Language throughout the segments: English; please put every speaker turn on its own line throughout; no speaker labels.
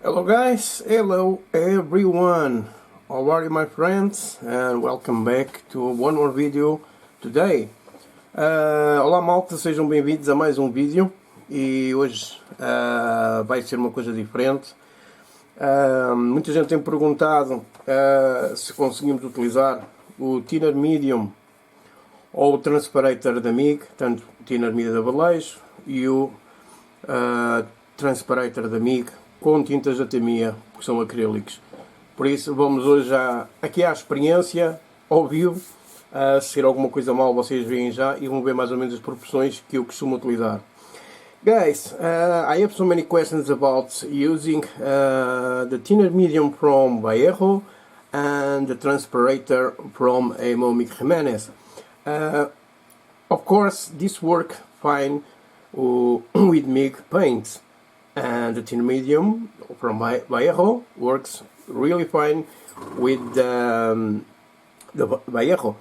Hello guys, hello everyone, how are you my friends, and welcome back to one more video today. Olá malta, sejam bem-vindos a mais um vídeo e hoje vai ser uma coisa diferente. Muita gente tem perguntado se conseguimos utilizar o Thinner Medium ou o Transparator da MIG, tanto o Thinner Medium da Vallejo e o Transparator da MIG com tintas da Tamiya, que são acrílicos. Por isso vamos hoje aqui à experiência, ao vivo. Se ser alguma coisa mal vocês veem já e vão ver mais ou menos as proporções que eu costumo utilizar. Guys, I have so many questions about using the Thinner Medium from Vallejo and the Transparator from Momic Jimenez. Of course, this work fine with MIG paints. And the Thinner Medium from Vallejo works really fine with the Vallejo.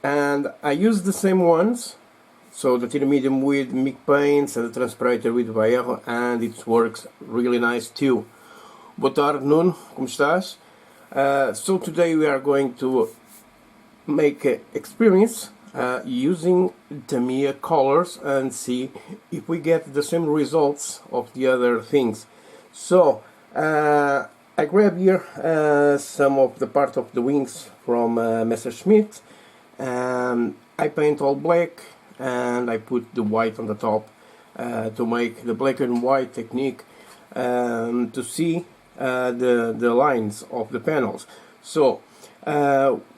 And I use the same ones, so the Thinner Medium with MIG paints and the Transparator with Vallejo, and it works really nice too. Boa tarde, Nuno, como estás? So today we are going to make an experience using Tamiya colors and see if we get the same results of the other things. So I grab here some of the part of the wings from Messerschmitt, and I paint all black and I put the white on the top to make the black and white technique to see the lines of the panels. So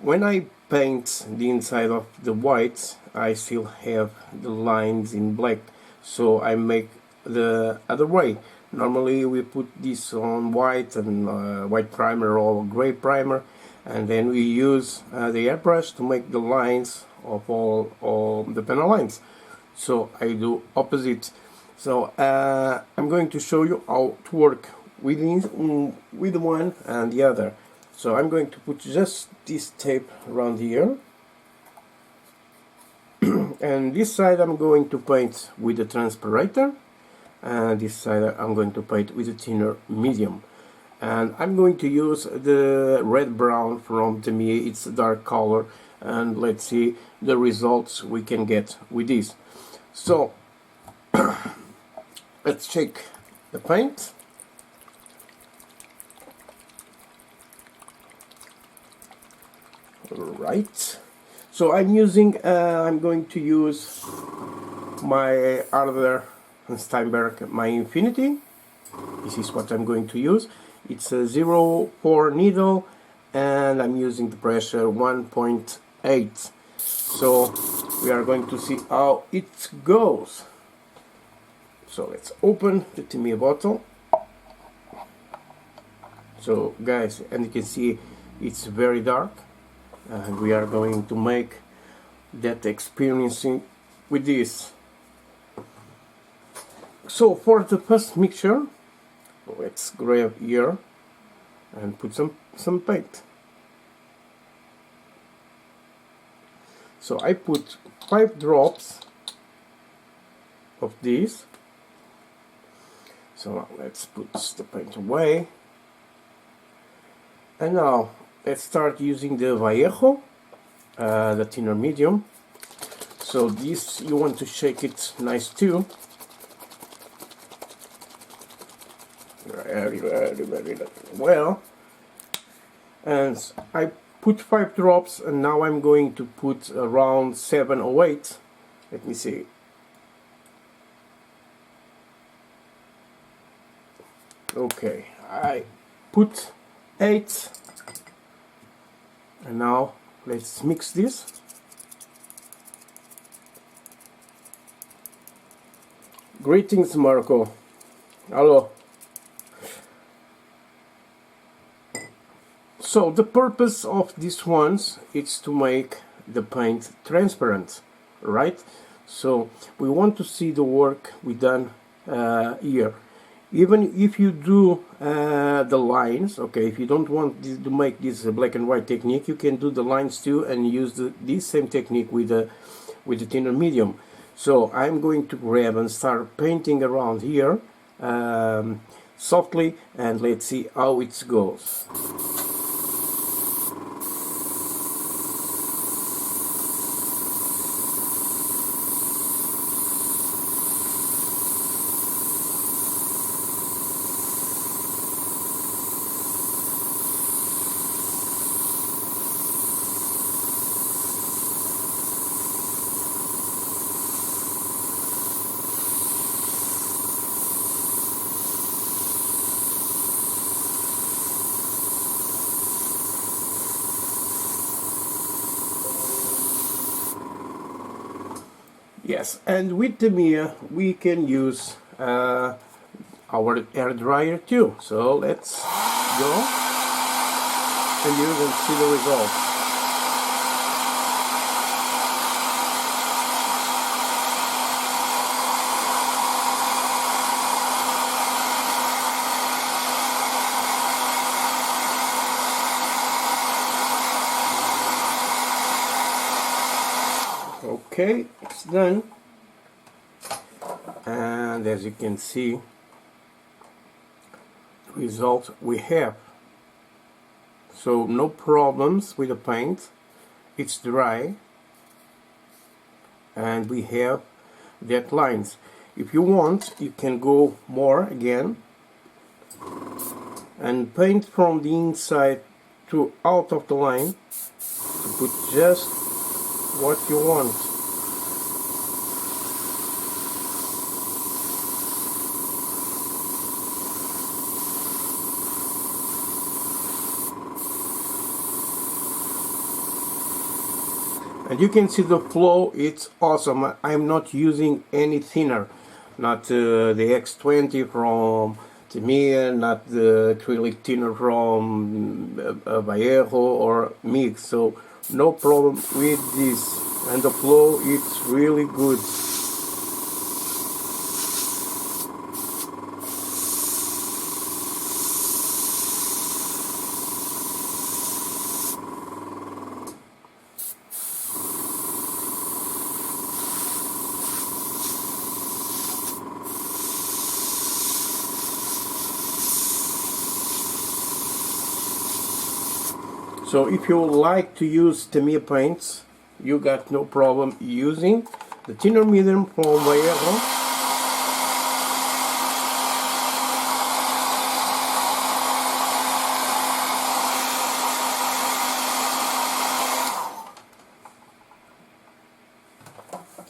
when I paint the inside of the white, I still have the lines in black, so I make the other way. Normally we put this on white and white primer or gray primer, and then we use the airbrush to make the lines of all the panel lines. So I do opposite. So I'm going to show you how to work with one and the other. So I'm going to put just this tape around here, and this side I'm going to paint with the Transparator, and this side I'm going to paint with the Thinner Medium. And I'm going to use the red brown from Tamiya, it's a dark color, and let's see the results we can get with this. So let's check the paint. Right, so I'm going to use my other Steinberg, my Infinity. This is what I'm going to use. It's a 0.4 needle, and I'm using the pressure 1.8. So we are going to see how it goes. So let's open the Tamiya bottle. So guys, and you can see it's very dark, and we are going to make that experiencing with this. So for the first mixture, let's grab here and put some paint. So I put 5 drops of this. So now let's put the paint away, and now let's start using the Vallejo, the Thinner Medium. So this, you want to shake it nice too. Very well. And I put 5 drops, and now I'm going to put around 7 or 8. Let me see. Okay, I put 8. And now let's mix this. Greetings, Marco. Hello. So the purpose of these ones is to make the paint transparent, right? So we want to see the work we done here. Even if you do the lines, okay, if you don't want to make this black and white technique, you can do the lines too and use this same technique with the Thinner Medium. So I'm going to grab and start painting around here softly, and let's see how it goes. Yes, and with the Tamiya we can use our air dryer too. So let's go and use and see the results. Okay, it's done, and as you can see, the result we have. So no problems with the paint, it's dry, and we have that lines. If you want, you can go more again and paint from the inside to out of the line to put just what you want. And you can see the flow, it's awesome. I'm not using any thinner, not the X20 from Tamiya, not the acrylic thinner from Vallejo or Mix, so no problem with this, and the flow it's really good. So if you like to use Tamiya paints, you got no problem using the thinner medium from Vallejo.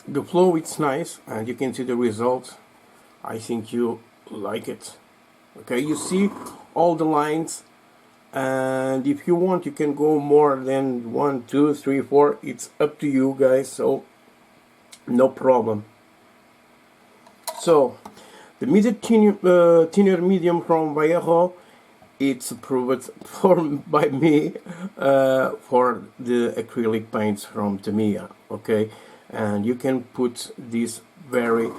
The flow it's nice, and you can see the results. I think you like it. Okay, you see all the lines. And if you want, you can go more than 1, 2, 3, 4. It's up to you guys, so no problem. So the thinner medium from Vallejo, it's approved by me for the acrylic paints from Tamiya. Okay, and you can put this very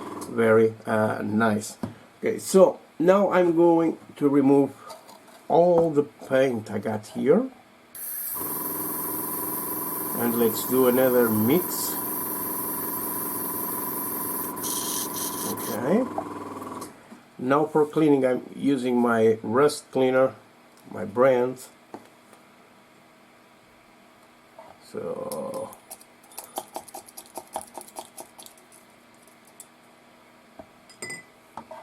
nice. Okay, so now I'm going to remove all the paint I got here, and let's do another mix. Okay, now for cleaning I'm using my rust cleaner, my brand. So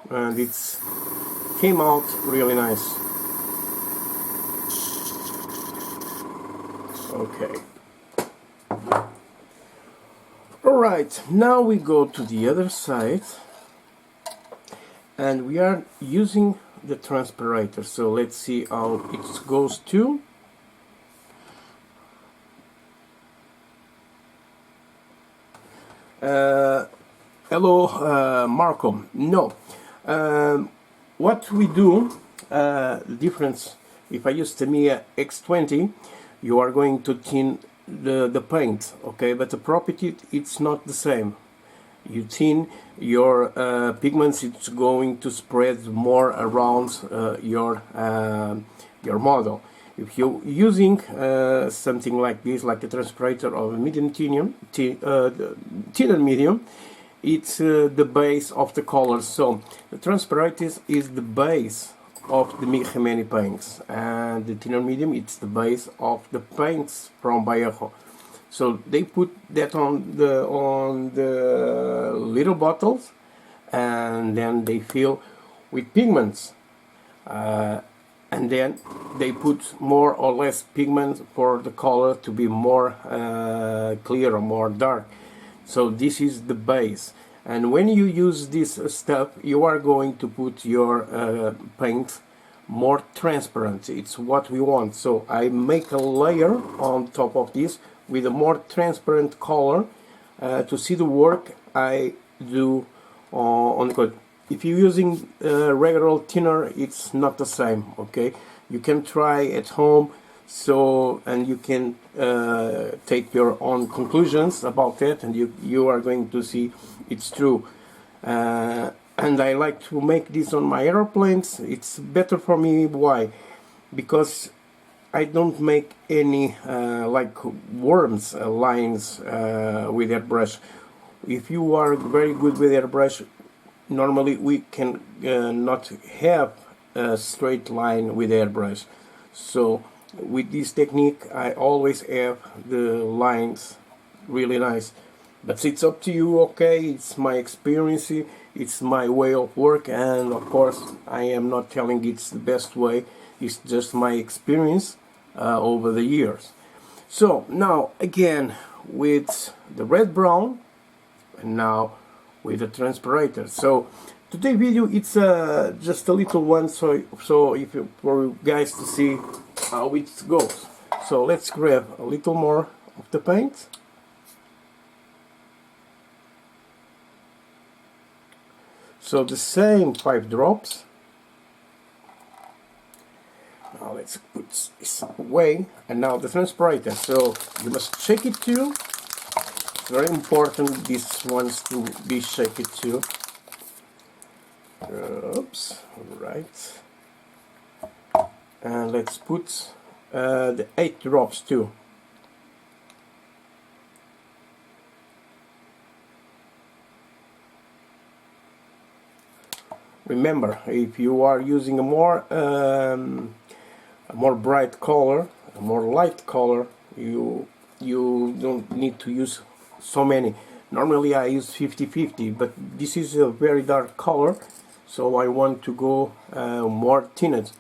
and it's came out really nice. Okay. Alright, now we go to the other side, and we are using the Transparator. So let's see how it goes too. Hello, Marco. No. What we do, the difference, if I use Tamiya X20, you are going to thin the paint, okay, but the property it's not the same. You thin your pigments, it's going to spread more around your model. If you're using something like this, like a Transparator or a medium thinner medium, it's the base of the colors. So the Transparator is the base of the many paints, and the thinner medium, it's the base of the paints from Vallejo. So they put that on the little bottles, and then they fill with pigments, and then they put more or less pigment for the color to be more clear or more dark. So this is the base, and when you use this stuff, you are going to put your paint more transparent. It's what we want. So I make a layer on top of this with a more transparent color to see the work I do on the coat. If you're using regular thinner, it's not the same. Okay, you can try at home, so, and you can take your own conclusions about that, and you are going to see it's true. And I like to make this on my aeroplanes. It's better for me. Why? Because I don't make any like worms lines with airbrush. If you are very good with airbrush, normally we can not have a straight line with airbrush. So with this technique, I always have the lines really nice. But it's up to you. Okay, it's my experience, it's my way of work, and of course I am not telling it's the best way. It's just my experience over the years. So now again with the red brown, and now with the Transparator. So today's video, it's just a little one, so if you, for you guys to see how it goes. So let's grab a little more of the paint. So the same 5 drops. Now let's put this away, and now the Transparator. So you must shake it too. It's very important, these ones to be shaken too. Oops, right. And let's put the 8 drops too. Remember, if you are using a more bright color, a more light color, you don't need to use so many. Normally I use 50-50, but this is a very dark color, so I want to go more thinned.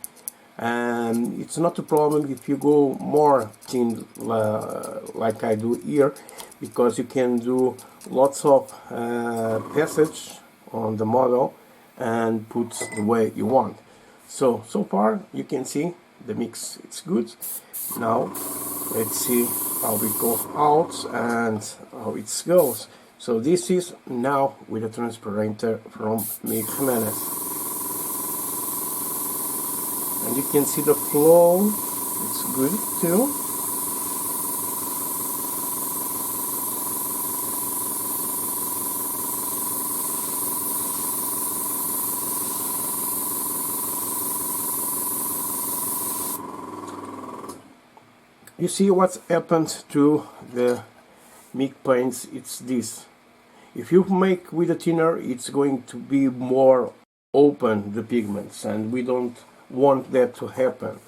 And it's not a problem if you go more thin like I do here, because you can do lots of passage on the model and put the way you want. So far you can see the mix, it's good. Now let's see how it goes out and how it goes. So this is now with a Transparator from Miguel Jimenez, and you can see the flow, it's good too. You see what's happened to the MIG paints, it's this. If you make with a thinner, it's going to be more open, the pigments, and we don't want that to happen.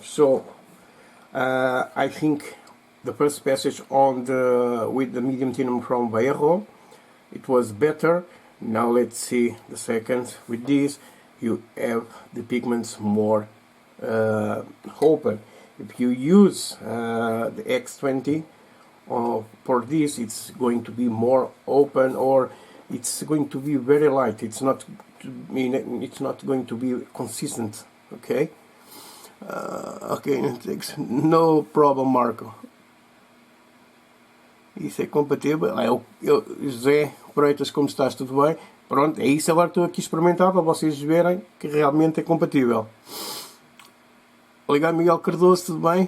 So I think the first passage on with the medium thinner from Vallejo, it was better. Now let's see the second. With this, you have the pigments more open. If you use the X20 for this, it's going to be more open, or it's going to be very light. It's not going to be consistent. Okay. Ok, no problem, Marco. Isso é compatível. José Freitas, como estás? Tudo bem? Pronto, é isso. Agora estou aqui a experimentar para vocês verem que realmente é compatível. Obrigado, Miguel Cardoso, tudo bem?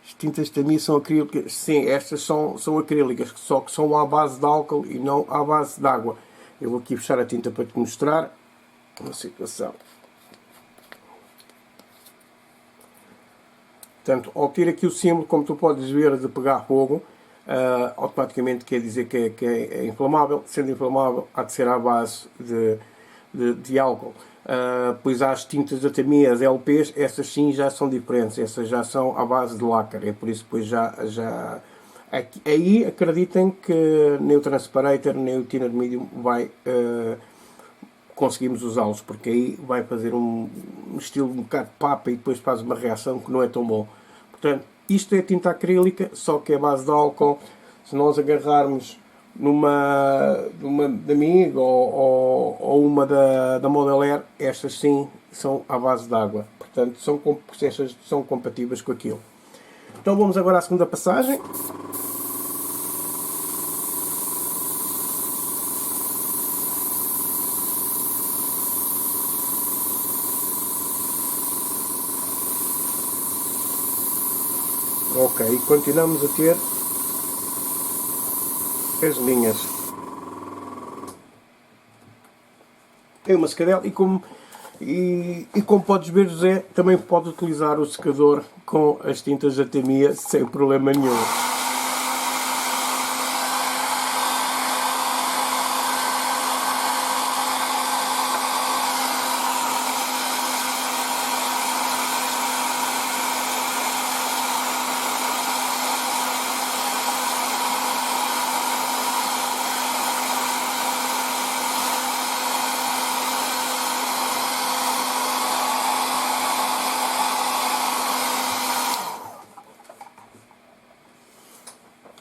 As tintas Tamiya são acrílicas. Sim, estas são acrílicas, só que são à base de álcool e não à base de água. Eu vou aqui fechar a tinta para te mostrar uma situação. Portanto, ao ter aqui o símbolo, como tu podes ver, de pegar fogo, automaticamente quer dizer que é inflamável. Sendo inflamável, há de ser à base de álcool. Pois há as tintas da Tamiya, as LPs, essas sim já são diferentes, essas já são à base de lacre, é por isso que depois aí acreditem que nem o Transparator nem o Thinner Medium vai conseguimos usá-los, porque aí vai fazer um estilo um bocado de papa e depois faz uma reação que não é tão bom. Portanto, isto é tinta acrílica, só que é base de álcool. Se nós agarrarmos numa da MIG ou uma da Model Air, estas sim são à base de água. Portanto, estas são compatíveis com aquilo. Então vamos agora à segunda passagem. Ok, e continuamos a ter as linhas. Tem uma secadela e como podes ver, José, também pode utilizar o secador com as tintas da Tamiya sem problema nenhum.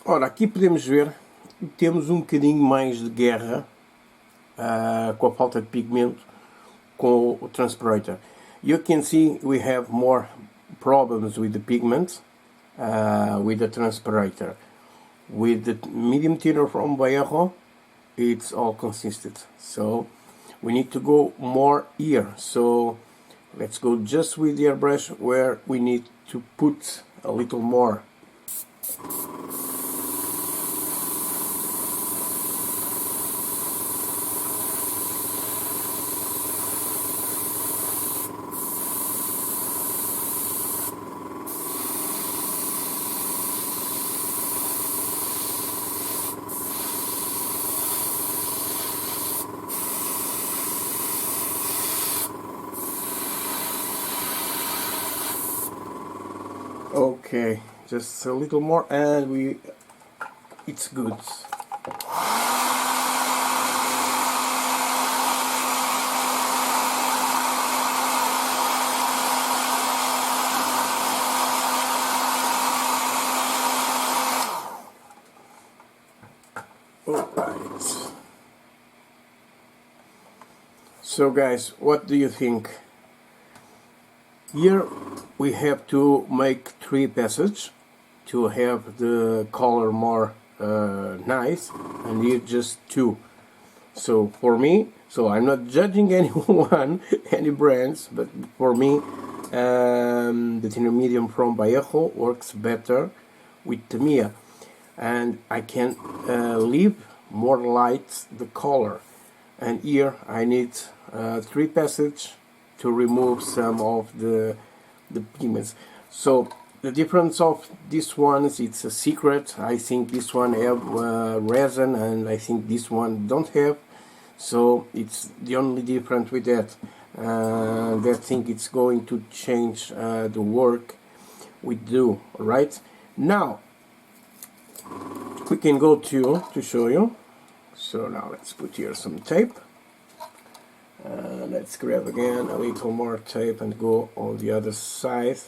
Ora, aqui podemos ver que temos um bocadinho mais de guerra com a falta de pigmento com o Transparator. You can see we have more problems with the pigment with the Transparator. With the medium thinner from Vallejo, it's all consistent. So we need to go more here. So let's go just with the airbrush where we need to put a little more. Okay, just a little more and it's good. Alright. So guys, what do you think? Here we have to make 3 passages to have the color more nice, and here just 2. So for me, so I'm not judging anyone, any brands, but for me the thinner medium from Vallejo works better with Tamiya, and I can leave more light the color, and here I need 3 passages to remove some of the pigments. So the difference of this one is it's a secret. I think this one have resin, and I think this one don't have. So it's the only difference with that. I think it's going to change the work we do. Right now we can go to show you. So now let's put here some tape. Let's grab again a little more tape and go on the other side.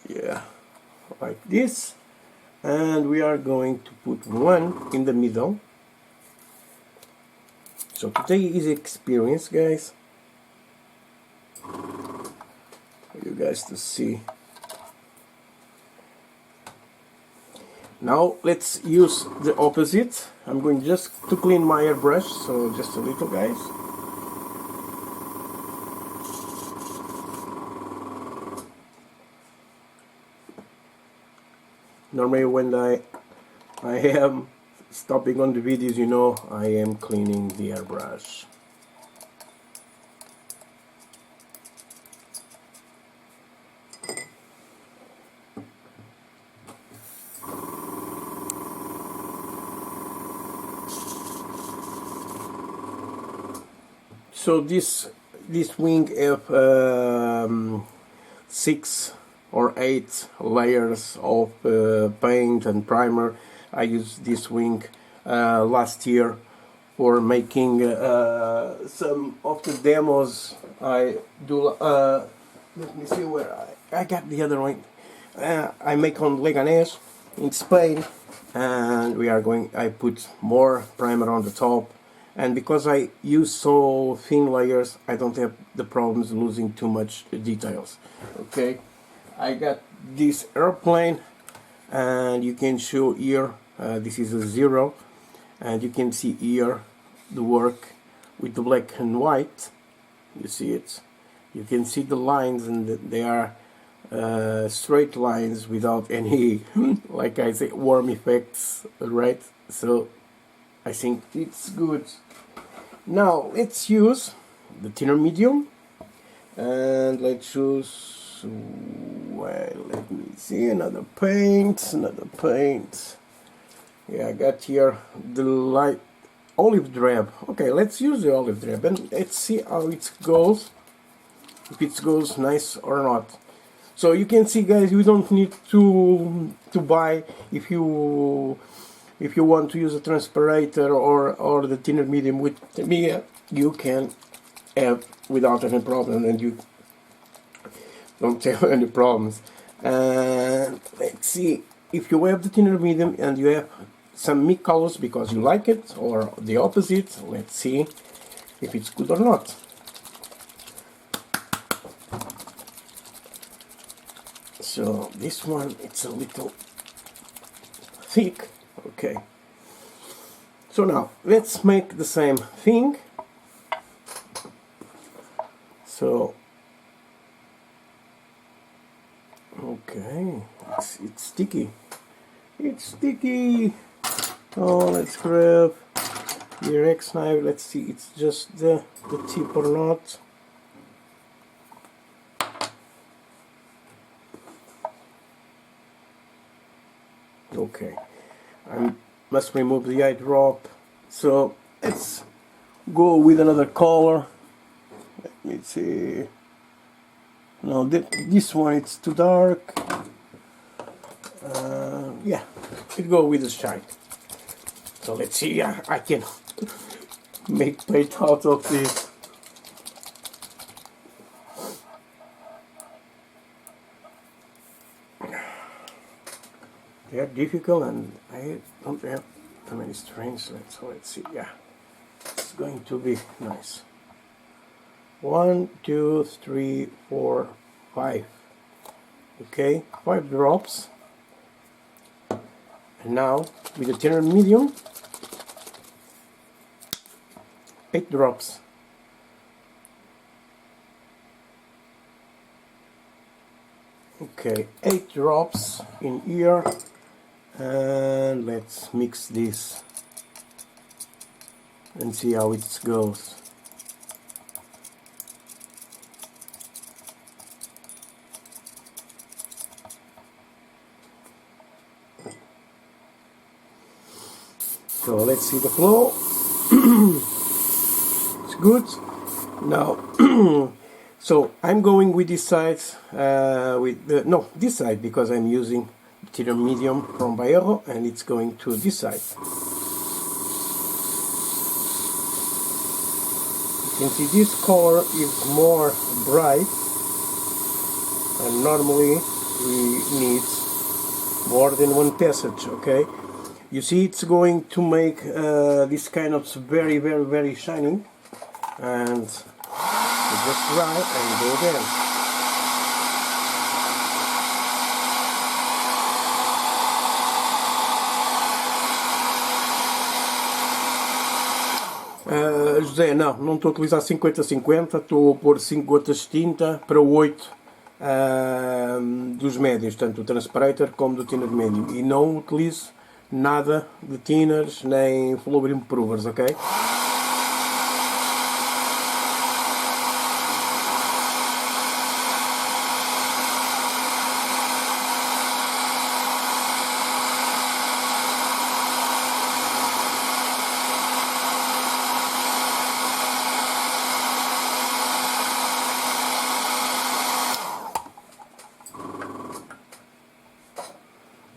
Yeah, like this. And we are going to put one in the middle. So today is experience, guys, for you guys to see. Now let's use the opposite. I'm going just to clean my airbrush, so just a little, guys. Normally when I am stopping on the videos, you know, I am cleaning the airbrush. So this wing have 6 or 8 layers of paint and primer. I used this wing last year for making some of the demos. I do. Let me see where I got the other one. I make on Leganés in Spain, and I put more primer on the top, and because I use so thin layers, I don't have the problems losing too much details. Okay, I got this airplane, and you can show here, this is a 0, and you can see here the work with the black and white. You see it, you can see the lines, and they are straight lines without any like I say warm effects, right? So I think it's good. Now let's use the thinner medium, and let's choose, well, let me see, another paint. Yeah, I got here the light olive drab. Okay, let's use the olive drab and let's see how it goes, if it goes nice or not. So you can see, guys, you don't need to buy, if you want to use a Transparator or the thinner medium with Tamiya, you can have without any problem, and you don't have any problems. And let's see, if you have the thinner medium and you have some mixed colors because you like it, or the opposite, let's see if it's good or not. So this one, it's a little thick. Okay, so now let's make the same thing. So okay, it's sticky. Oh, let's grab the X knife. Let's see, it's just the tip or not. Okay, I must remove the eye drop. So let's go with another color. Let me see. No, this one, it's too dark. Yeah, let's go with the shine. So let's see. I can make paint out of this. They are difficult, and I don't have too many strings. So let's see. Yeah, it's going to be nice. 1, 2, 3, 4, 5. Okay, 5 drops. And now with the thinner medium, 8 drops. Okay, 8 drops in here. And let's mix this and see how it goes. So let's see the flow. It's good. Now, so I'm going with this side, this side, because I'm using thinner medium from Vallejo, and it's going to this side. You can see this color is more bright, and normally we need more than one passage. Okay, you see, it's going to make this kind of very, very, very shining, and you just dry and go again. José, não estou a utilizar 50-50, estou a pôr 5 gotas de tinta para 8 dos médios, tanto do Transparator como do thinner médio, e não utilizo nada de thinners nem flow improvers, ok?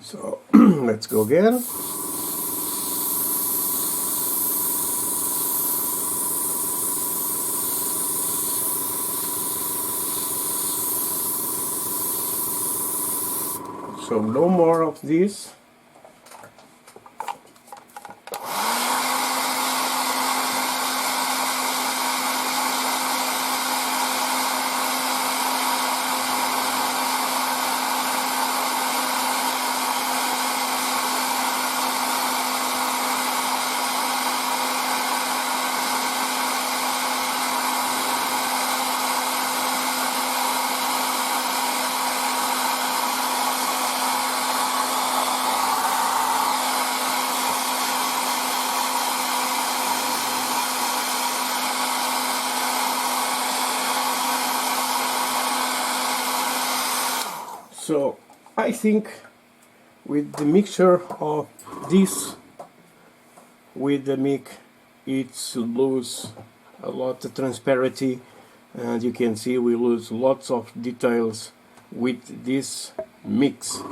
So let's go again. So no more of this. So I think with the mixture of this with the mic, it's lose a lot of transparency, and you can see we lose lots of details with this mix.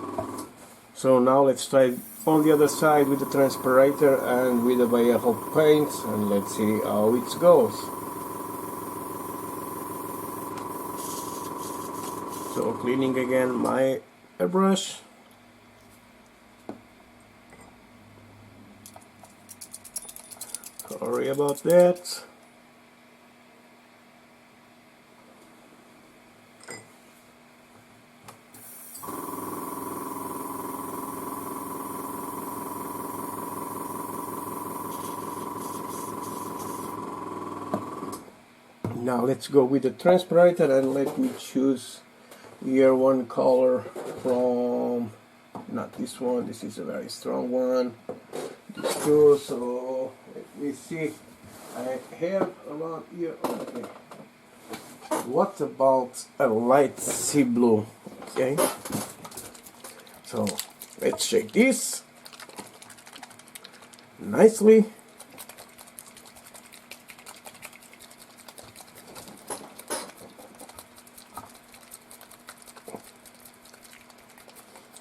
So now let's try on the other side with the Transparator and with the Vallejo paints, and let's see how it goes. So cleaning again my airbrush. Sorry about that. Now let's go with the Transparator and let me choose here one color from, not this one, this is a very strong one, this two, so let me see, I have a lot here. Okay, what about a light sea blue? Okay, so let's shake this nicely.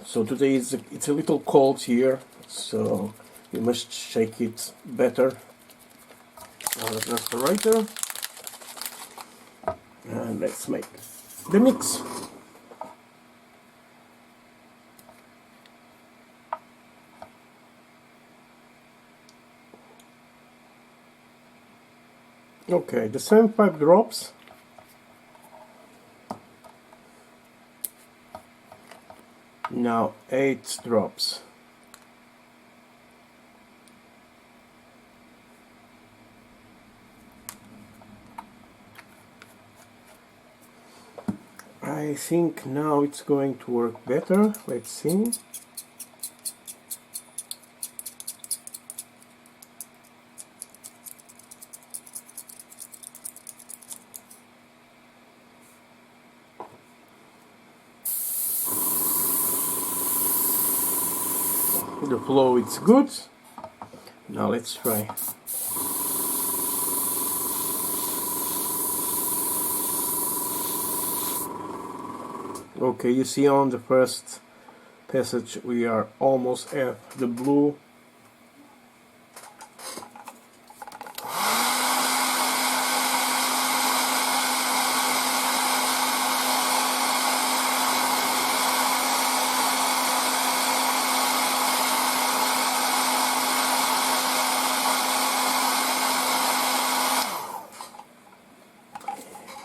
So today it's a little cold here, so you must shake it better. Now the Transparator, and let's make the mix. Okay, the same 5 drops. Now 8 drops. I think now it's going to work better. Let's see. The flow is good. Now let's try. Okay, you see on the first passage we are almost at the blue.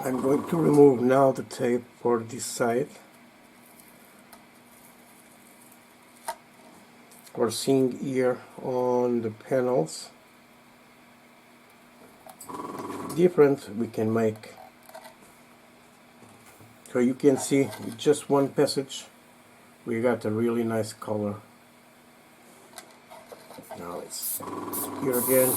I'm going to remove now the tape for this side. We're seeing here on the panels different we can make. So you can see with just one passage we got a really nice color. Now it's here again.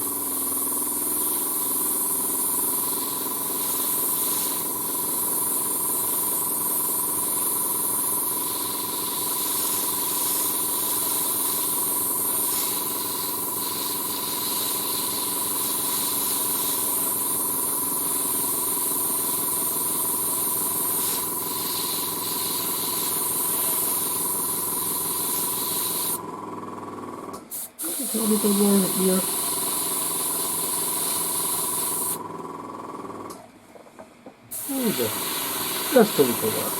Just a little more here. Just a little more.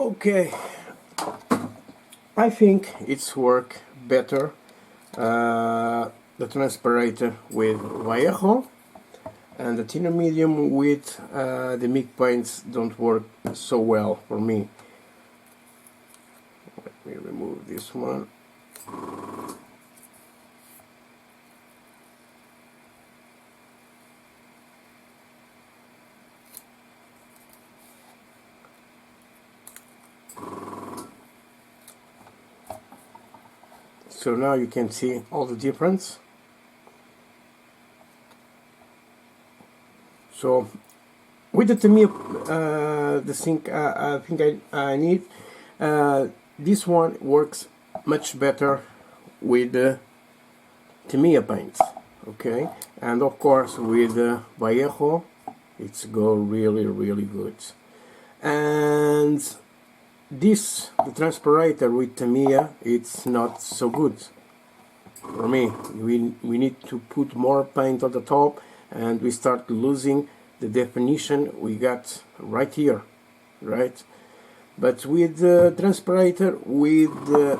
Okay, I think it's work better, the Transparator with Vallejo, and the thinner medium with the MIG paints don't work so well for me. Let me remove this one. So now you can see all the difference. So with the Tamiya, the thing I think I need, this one works much better with the Tamiya paints, okay? And of course with the Vallejo, it's go really good. And this, the Transparator with Tamiya, it's not so good for me. We need to put more paint on the top, and we start losing the definition we got right here, right? But with the Transparator, with the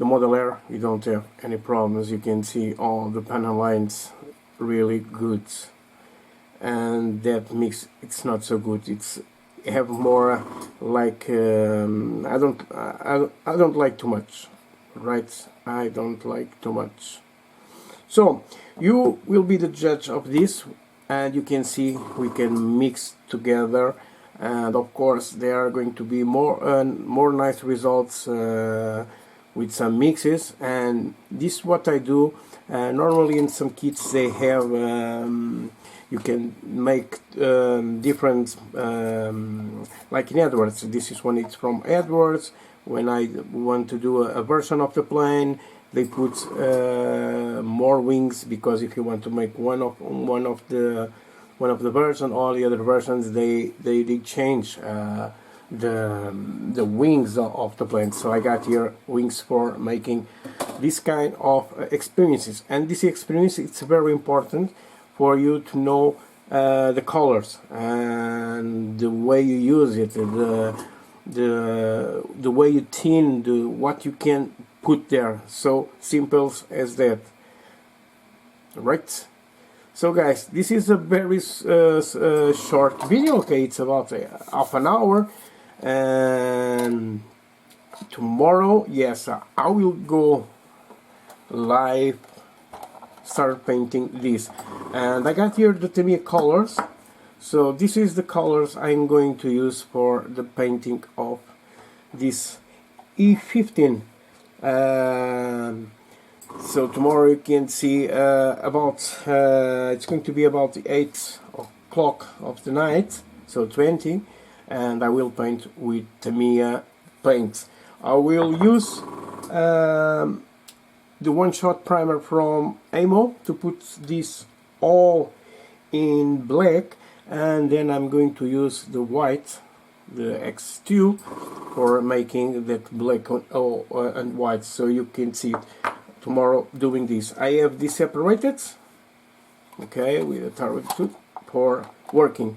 Model R, you don't have any problems. You can see all the panel lines really good, and that mix, it's not so good. It's have more like I don't like too much, right? I don't like too much. So you will be the judge of this, and you can see we can mix together, and of course there are going to be more nice results with some mixes. And this is what I do. Normally in some kits they have you can make different, like in Edwards. This is one, it's from Edwards. When I want to do a version of the plane, they put more wings, because if you want to make one of the version, all the other versions they change the wings of the plane. So I got here wings for making this kind of experiences, and this experience, it's very important for you to know the colors and the way you use it, the way you thin, what you can put there. So simple as that, right? So guys, this is a very short video. Okay, it's about half an hour, and tomorrow, yes, I will go live, start painting this. And I got here the Tamiya colors. So this is the colors I'm going to use for the painting of this E15. So tomorrow you can see it's going to be about 8 o'clock of the night, so 20, and I will paint with Tamiya paints. I will use the one-shot primer from Ammo to put this all in black, and then I'm going to use the white, the X2, for making that black and white, so you can see it tomorrow doing this. I have this separated, okay, with a target tube for working,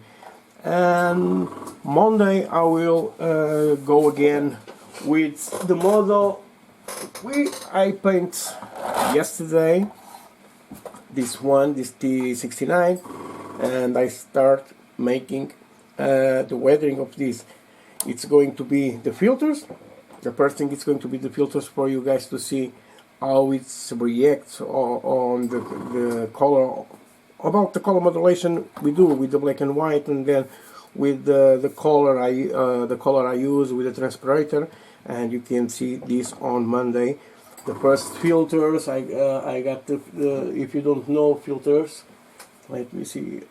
and Monday I will go again with the model I paint yesterday, this T69, and I start making the weathering of this. It's going to be the filters. The first thing is going to be the filters for you guys to see how it reacts on the color, about the color modulation we do with the black and white, and then with the color I use with the Transparator. And you can see this on Monday. the first filters. I got the if you don't know filters, let me see,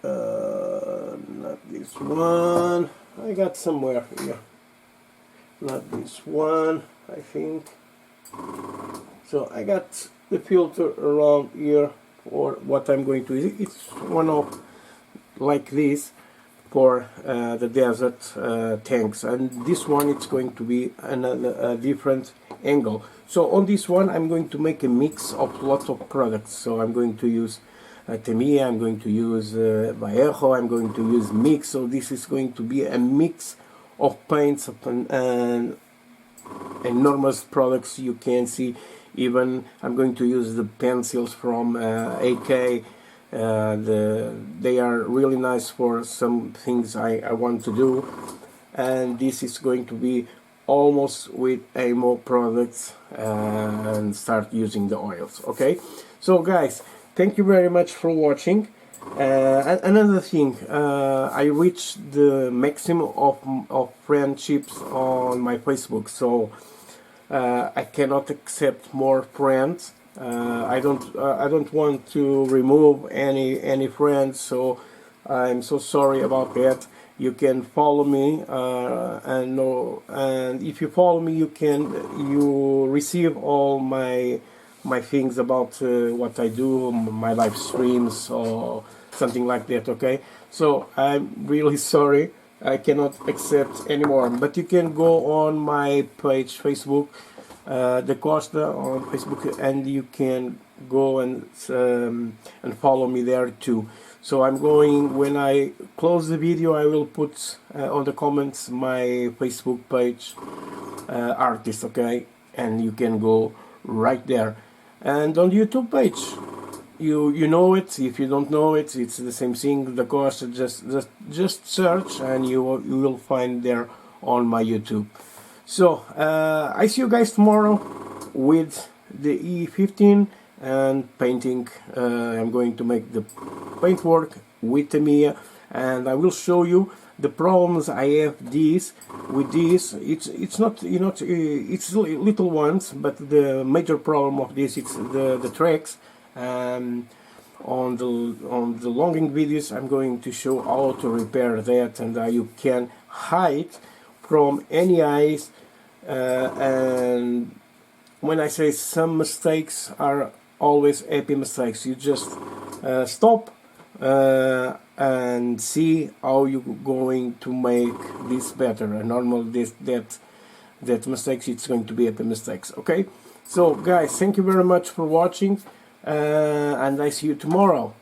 not this one, I got somewhere here, not this one, I think. So I got the filter around here for what I'm going to use. It's one of like this for the desert tanks, and this one it's going to be a different angle. So on this one I'm going to make a mix of lots of products. So I'm going to use Tamiya, I'm going to use Vallejo, I'm going to use mix. So this is going to be a mix of paints and enormous products. You can see even I'm going to use the pencils from AK. They are really nice for some things I want to do, and this is going to be almost with AMO products and start using the oils. Okay, so guys, thank you very much for watching. Another thing, I reached the maximum of friendships on my Facebook, so I cannot accept more friends. I don't want to remove any friends, so I'm so sorry about that. You can follow me, and if you follow me, you receive all my things about what I do, my live streams or something like that. Okay, so I'm really sorry, I cannot accept anymore. But you can go on my page, Facebook, the Costa on Facebook, and you can go and follow me there too. So I'm going, when I close the video, I will put on the comments my Facebook page, artist, okay, and you can go right there. And on the YouTube page, you know it. If you don't know it, it's the same thing, the Costa. Just search and you will find there on my YouTube. So I see you guys tomorrow with the E15 and painting. I'm going to make the paintwork with Tamiya, and I will show you the problems I have with this. It's not, you know, it's little ones, but the major problem of this is the tracks. On the longing videos I'm going to show how to repair that, and how you can hide from any eyes. And when I say some mistakes are always happy mistakes, you just stop and see how you're going to make this better. And normally that mistakes, it's going to be happy mistakes. Okay, so guys, thank you very much for watching, and I see you tomorrow.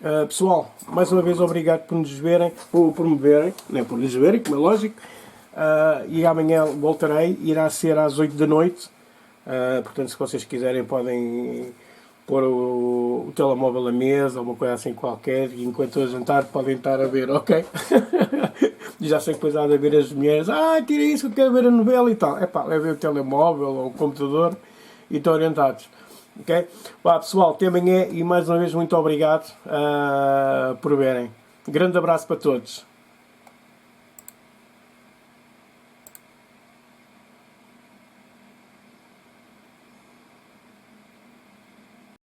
Pessoal, mais uma vez obrigado por nos verem, por me verem, não é por nos verem, como é lógico. E amanhã voltarei, irá ser às 8 da noite, portanto se vocês quiserem podem pôr o telemóvel à mesa, ou uma coisa assim qualquer, e enquanto eu jantar podem estar a ver, ok? Já sei que depois há de ver as mulheres, tira isso, eu quero ver a novela e tal. Epá, levem o telemóvel ou o computador e estão orientados, ok? Vá pessoal, até amanhã e mais uma vez muito obrigado por verem. Grande abraço para todos.